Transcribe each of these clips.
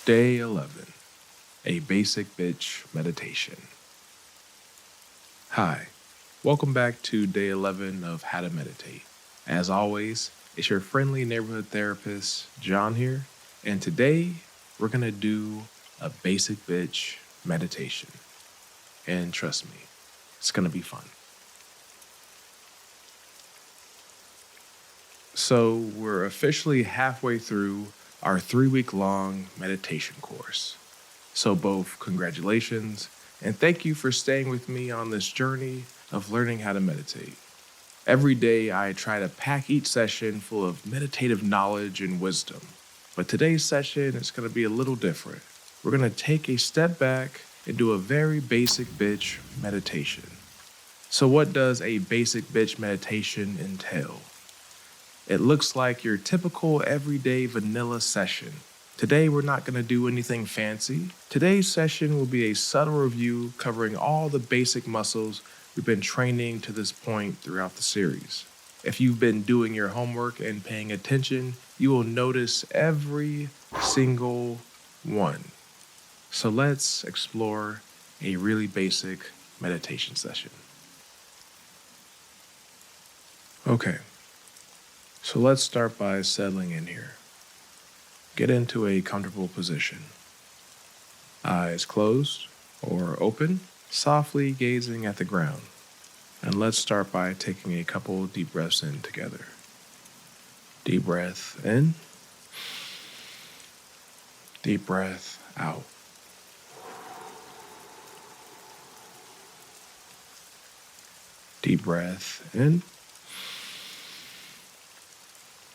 Day 11, a basic bitch meditation. Hi, welcome back to day 11 of How to Meditate. As always, it's your friendly neighborhood therapist, John here, and today we're gonna do a basic bitch meditation. And trust me, it's gonna be fun. So we're officially halfway through our 3-week-long meditation course. So both congratulations and thank you for staying with me on this journey of learning how to meditate. Every day I try to pack each session full of meditative knowledge and wisdom. But today's session is going to be a little different. We're going to take a step back and do a very basic bitch meditation. So what does a basic bitch meditation entail? It looks like your typical everyday vanilla session. Today we're not going to do anything fancy. Today's session will be a subtle review covering all the basic muscles we've been training to this point throughout the series. If you've been doing your homework and paying attention, you will notice every single one. So let's explore a really basic meditation session. Okay. So let's start by settling in here. Get into a comfortable position. Eyes closed or open, softly gazing at the ground. And let's start by taking a couple deep breaths in together. Deep breath in. Deep breath out. Deep breath in.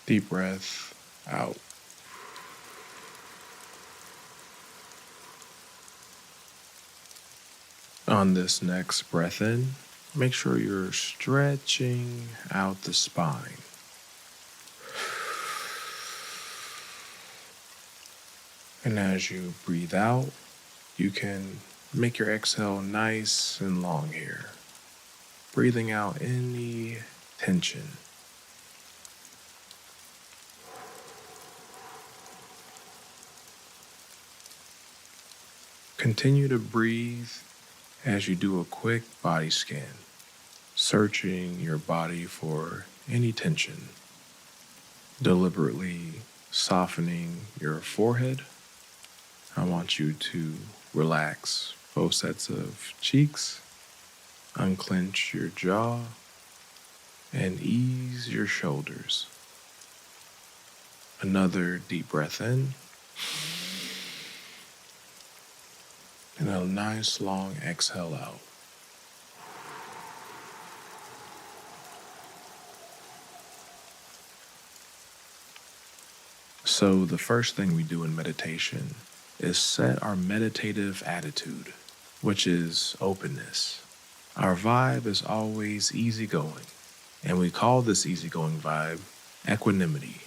Deep breath out. On this next breath in, make sure you're stretching out the spine. And as you breathe out, you can make your exhale nice and long here, breathing out any tension. Continue to breathe as you do a quick body scan, searching your body for any tension, deliberately softening your forehead. I want you to relax both sets of cheeks, unclench your jaw, and ease your shoulders. Another deep breath in. And a nice long exhale out. So the first thing we do in meditation is set our meditative attitude, which is openness. Our vibe is always easygoing, and we call this easygoing vibe equanimity.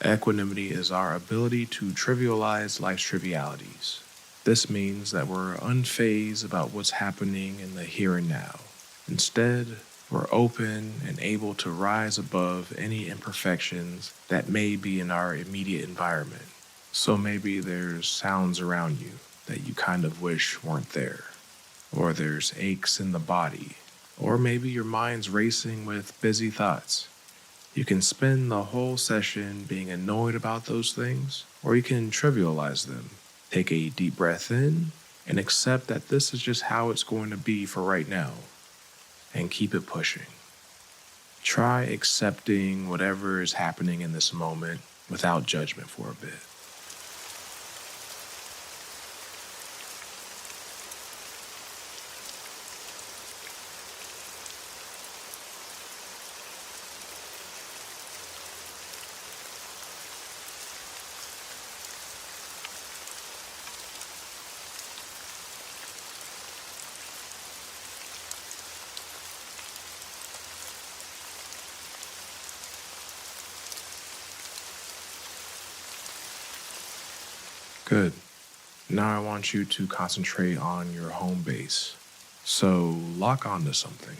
Equanimity is our ability to trivialize life's trivialities. This means that we're unfazed about what's happening in the here and now. Instead, we're open and able to rise above any imperfections that may be in our immediate environment. So maybe there's sounds around you that you kind of wish weren't there, or there's aches in the body, or maybe your mind's racing with busy thoughts. You can spend the whole session being annoyed about those things, or you can trivialize them. Take a deep breath in and accept that this is just how it's going to be for right now, and keep it pushing. Try accepting whatever is happening in this moment without judgment for a bit. Good. Now I want you to concentrate on your home base. So lock onto something.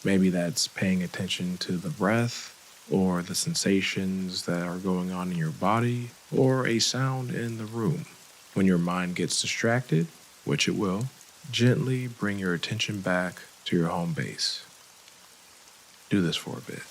Maybe that's paying attention to the breath, or the sensations that are going on in your body, or a sound in the room. When your mind gets distracted, which it will, gently bring your attention back to your home base. Do this for a bit.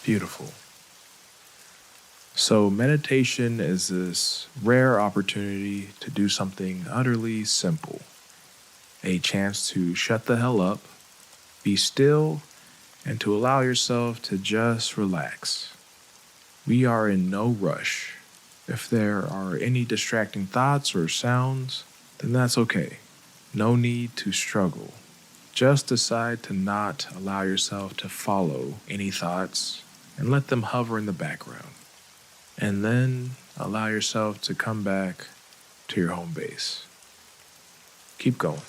Beautiful. So, meditation is this rare opportunity to do something utterly simple, a chance to shut the hell up, be still, and to allow yourself to just relax. We are in no rush. If there are any distracting thoughts or sounds, then that's okay. No need to struggle. Just decide to not allow yourself to follow any thoughts and let them hover in the background. And then allow yourself to come back to your home base. Keep going.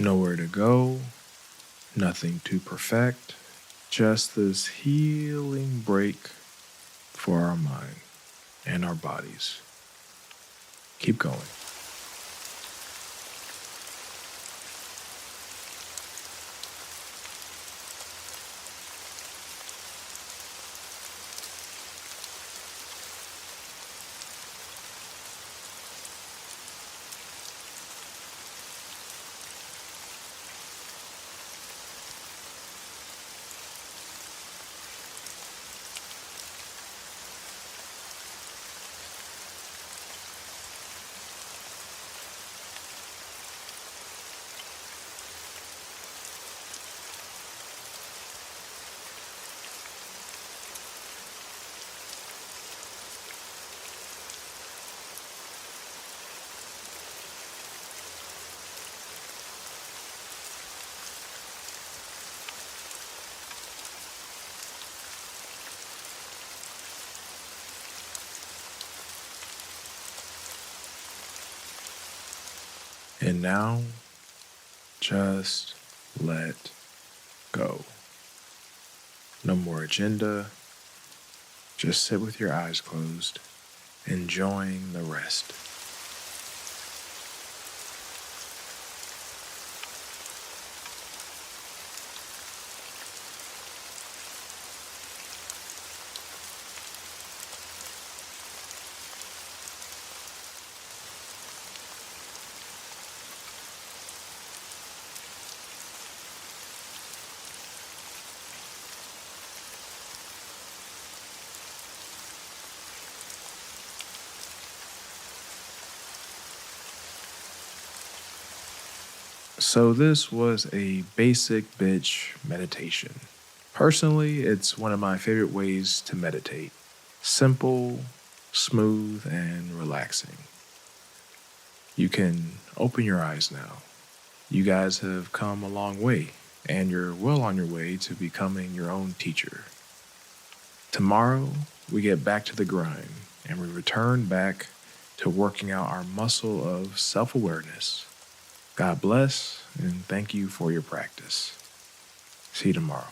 Nowhere to go, nothing to perfect, just this healing break for our mind and our bodies. Keep going. And now, just let go. No more agenda. Just sit with your eyes closed, enjoying the rest. So this was a basic bitch meditation. Personally, it's one of my favorite ways to meditate. Simple, smooth, and relaxing. You can open your eyes now. You guys have come a long way, and you're well on your way to becoming your own teacher. Tomorrow, we get back to the grind, and we return back to working out our muscle of self-awareness. God bless, and thank you for your practice. See you tomorrow.